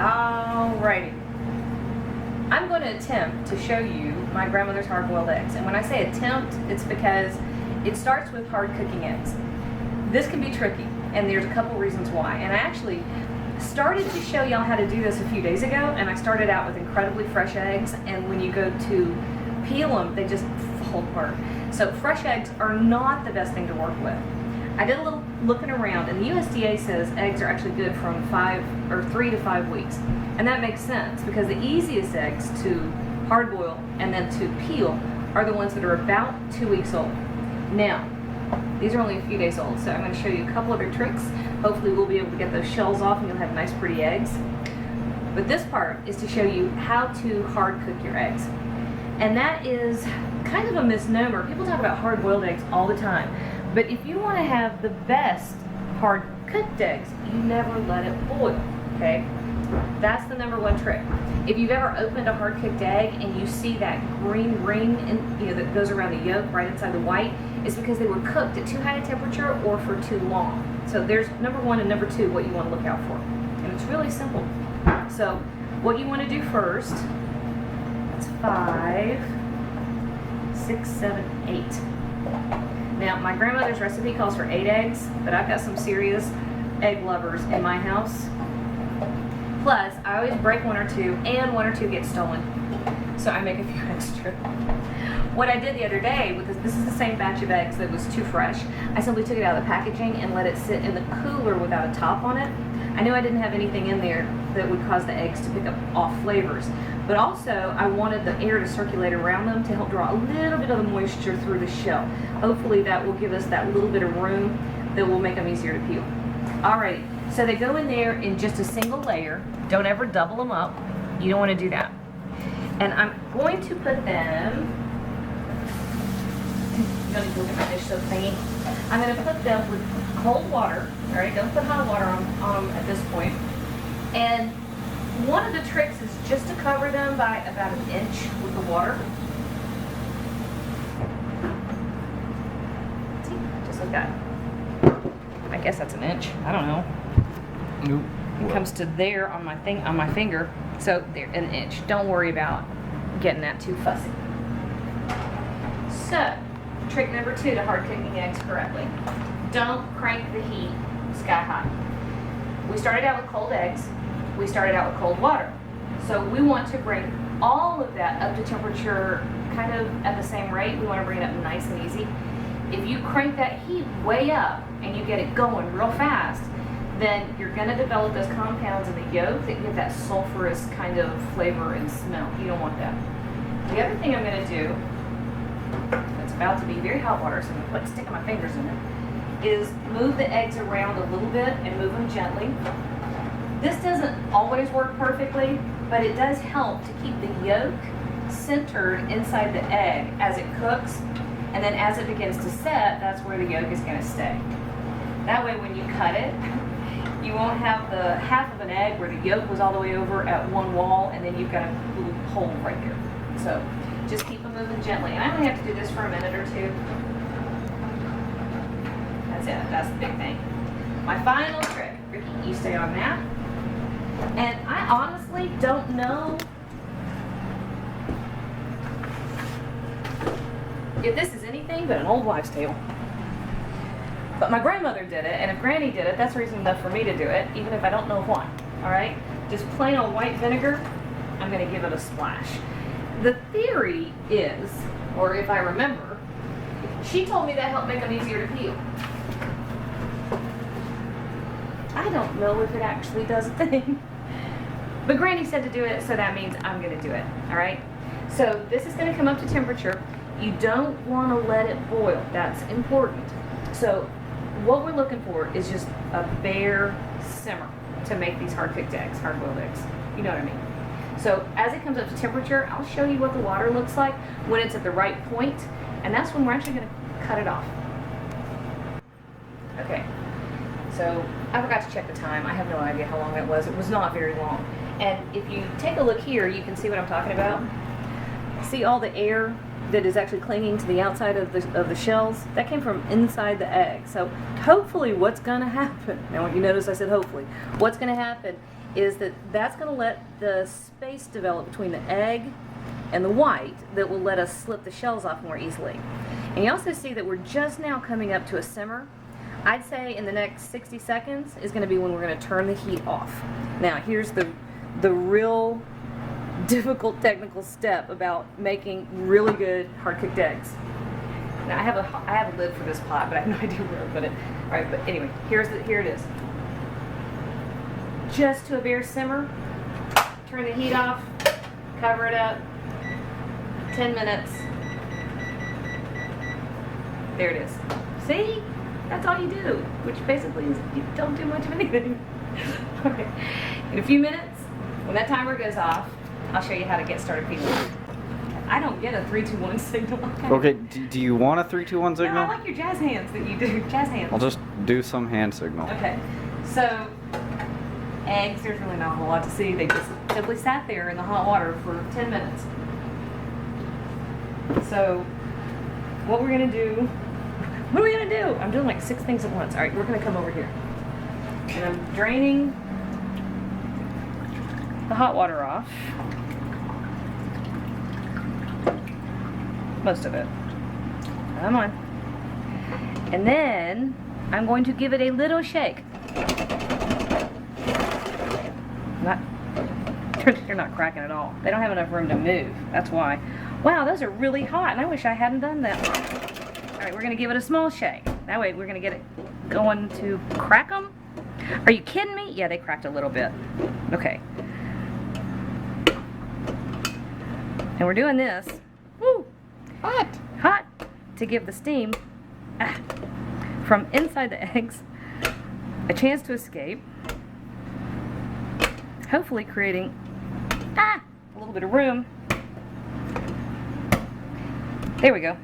Alrighty. I'm going to attempt to show you my grandmother's hard-boiled eggs. And when I say attempt, it's because it starts with hard cooking eggs. This can be tricky, and there's a couple reasons why. And I actually started to show y'all how to do this a few days ago, and I started out with incredibly fresh eggs, and when you go to peel them, they just fall apart. So fresh eggs are not the best thing to work with. I did a little looking around, and the USDA says eggs are actually good from 3 to 5 weeks. And that makes sense because the easiest eggs to hard boil and then to peel are the ones that are about 2 weeks old. Now, these are only a few days old, so I'm going to show you a couple other tricks. Hopefully we'll be able to get those shells off and you'll have nice pretty eggs. But this part is to show you how to hard cook your eggs. And that is kind of a misnomer. People talk about hard boiled eggs all the time. But if you want to have the best hard cooked eggs, you never let it boil, okay? That's the #1 trick. If you've ever opened a hard cooked egg and you see that green ring that goes around the yolk right inside the white, it's because they were cooked at too high a temperature or for too long. So there's #1 and #2 what you want to look out for. And it's really simple. So what you want to do first, that's 5, 6, 7, 8. Now, my grandmother's recipe calls for 8 eggs, but I've got some serious egg lovers in my house. Plus, I always break 1 or 2, and 1 or 2 get stolen. So I make a few extra. What I did the other day, because this is the same batch of eggs that was too fresh, I simply took it out of the packaging and let it sit in the cooler without a top on it. I knew I didn't have anything in there that would cause the eggs to pick up off flavors. But also, I wanted the air to circulate around them to help draw a little bit of the moisture through the shell. Hopefully that will give us that little bit of room that will make them easier to peel. Alright, so they go in there in just a single layer. Don't ever double them up. You don't want to do that. And I'm going to put them, you don't need to look at my dish soap thingy. I'm going to put them with cold water. Alright, don't put hot water on them at this point. And one of the tricks is just to cover them by about 1 inch with the water. See, just like that. I guess that's 1 inch. I don't know. Nope. It comes to there on my finger. So there, 1 inch. Don't worry about getting that too fussy. So, trick #2 to hard cooking eggs correctly. Don't crank the heat sky high. We started out with cold eggs. We started out with cold water. So we want to bring all of that up to temperature kind of at the same rate. We want to bring it up nice and easy. If you crank that heat way up and you get it going real fast, then you're going to develop those compounds in the yolk that give that sulfurous kind of flavor and smell. You don't want that. The other thing I'm going to do, it's about to be very hot water, so I'm going to stick my fingers in it, is move the eggs around a little bit and move them gently. This doesn't always work perfectly, but it does help to keep the yolk centered inside the egg as it cooks, and then as it begins to set, that's where the yolk is going to stay. That way when you cut it, you won't have the half of an egg where the yolk was all the way over at one wall, and then you've got a little hole right there. So just keep them moving gently. And I only have to do this for a minute or 2. That's it. That's the big thing. My final trick. Ricky, you stay on that. And I honestly don't know if this is anything but an old wives' tale. But my grandmother did it, and if Granny did it, that's reason enough for me to do it, even if I don't know why. Alright? Just plain old white vinegar, I'm going to give it a splash. The theory is, or if I remember, she told me that helped make them easier to peel. I don't know if it actually does a thing. But Granny said to do it, so that means I'm going to do it. Alright? So this is going to come up to temperature. You don't want to let it boil. That's important. So what we're looking for is just a bare simmer to make these hard-cooked eggs, hard-boiled eggs. You know what I mean? So as it comes up to temperature, I'll show you what the water looks like when it's at the right point, and that's when we're actually going to cut it off. Okay. So I forgot to check the time. I have no idea how long that was. It was not very long. And if you take a look here, you can see what I'm talking about. See all the air that is actually clinging to the outside of the shells? That came from inside the egg. So hopefully what's going to happen, now you notice I said hopefully, what's going to happen is that that's going to let the space develop between the egg and the white that will let us slip the shells off more easily. And you also see that we're just now coming up to a simmer. I'd say in the next 60 seconds is going to be when we're going to turn the heat off. Now here's the real difficult technical step about making really good hard-cooked eggs. Now I have a lid for this pot, but I have no idea where to put it. All right, but anyway, here it is. Just to a bare simmer. Turn the heat off. Cover it up. 10 minutes. There it is. See? That's all you do, which basically is you don't do much of anything. Okay. In a few minutes, when that timer goes off, I'll show you how to get started peeling. I don't get a 3, 2, 1 signal. Okay, do you want a 3, 2, 1 signal? No, I like your jazz hands that you do. Jazz hands. I'll just do some hand signal. Okay. So, eggs, there's really not a whole lot to see. They just simply sat there in the hot water for 10 minutes. So, what we're going to do... What are we going to do? I'm doing like 6 things at once. All right, we're going to come over here. And I'm draining the hot water off. Most of it. Come on. And then I'm going to give it a little shake. They're not cracking at all. They don't have enough room to move. That's why. Wow, those are really hot, and I wish I hadn't done that. All right, we're going to give it a small shake. That way we're going to get it going to crack them. Are you kidding me? Yeah, they cracked a little bit. Okay. And we're doing this. Woo! Hot! Hot! To give the steam from inside the eggs a chance to escape. Hopefully creating a little bit of room. There we go.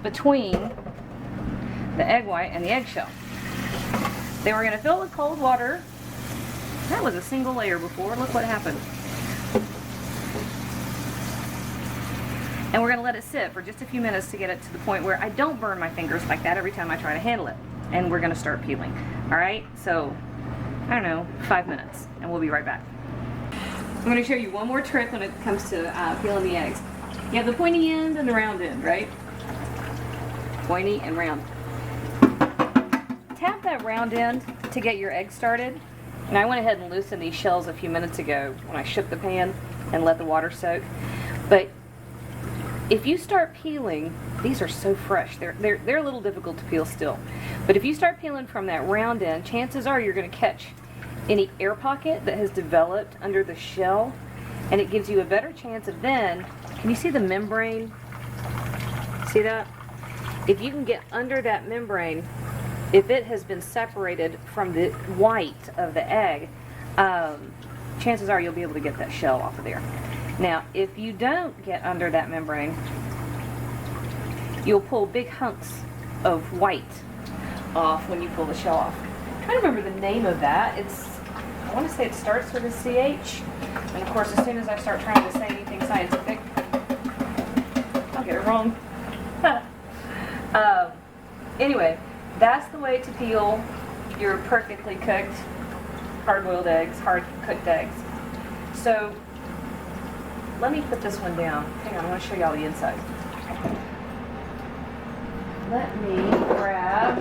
Between the egg white and the eggshell. Then we're going to fill it with cold water. That was a single layer before. Look what happened. And we're going to let it sit for just a few minutes to get it to the point where I don't burn my fingers like that every time I try to handle it. And we're going to start peeling. Alright, so, I don't know, 5 minutes. And we'll be right back. I'm going to show you one more trick when it comes to peeling the eggs. You have the pointy end and the round end, right? Pointy and round. Tap that round end to get your egg started. And I went ahead and loosened these shells a few minutes ago when I shook the pan and let the water soak. But if you start peeling, these are so fresh. They're a little difficult to peel still. But if you start peeling from that round end, chances are you're going to catch any air pocket that has developed under the shell, and it gives you a better chance of then, can you see the membrane? See that? If you can get under that membrane, if it has been separated from the white of the egg, chances are you'll be able to get that shell off of there. Now, if you don't get under that membrane, you'll pull big hunks of white off when you pull the shell off. I'm trying to remember the name of that. I want to say it starts with a CH. And of course, as soon as I start trying to say anything scientific, I'll get it wrong. Anyway, that's the way to peel your perfectly cooked hard-boiled eggs, hard-cooked eggs. So, let me put this one down. Hang on, I want to show y'all the inside. Let me grab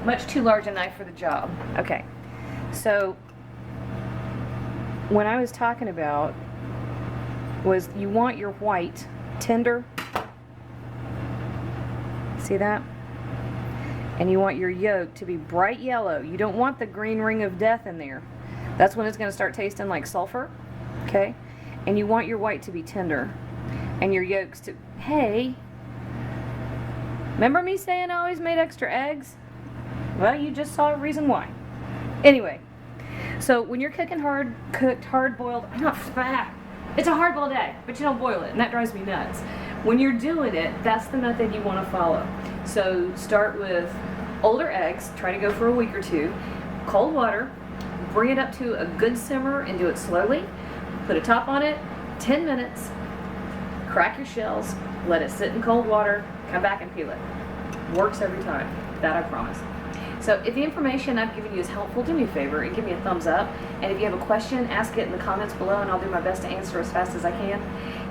much too large a knife for the job. Okay, so what I was talking about was you want your white tender. See that? And you want your yolk to be bright yellow. You don't want the green ring of death in there. That's when it's going to start tasting like sulfur. Okay? And you want your white to be tender. And your yolks to... Hey! Remember me saying I always made extra eggs? Well, you just saw a reason why. Anyway, so when you're cooking hard-boiled... It's a hard-boiled egg, but you don't boil it, and that drives me nuts. When you're doing it, that's the method you want to follow. So start with older eggs, try to go for a week or two, cold water, bring it up to a good simmer and do it slowly, put a top on it, 10 minutes, crack your shells, let it sit in cold water, come back and peel it. Works every time, that I promise. So if the information I've given you is helpful, do me a favor and give me a thumbs up. And if you have a question, ask it in the comments below and I'll do my best to answer as fast as I can.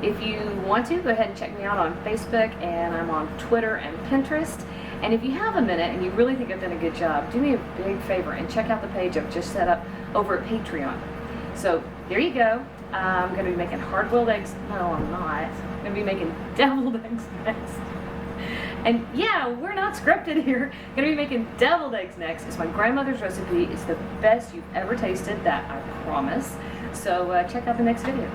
If you want to, go ahead and check me out on Facebook, and I'm on Twitter and Pinterest. And if you have a minute and you really think I've done a good job, do me a big favor and check out the page I've just set up over at Patreon. So there you go. I'm going to be making hard-boiled eggs. No, I'm not. I'm going to be making deviled eggs next. And yeah, we're not scripted here. I'm going to be making deviled eggs next. It's my grandmother's recipe. It's the best you've ever tasted, that I promise. So check out the next video.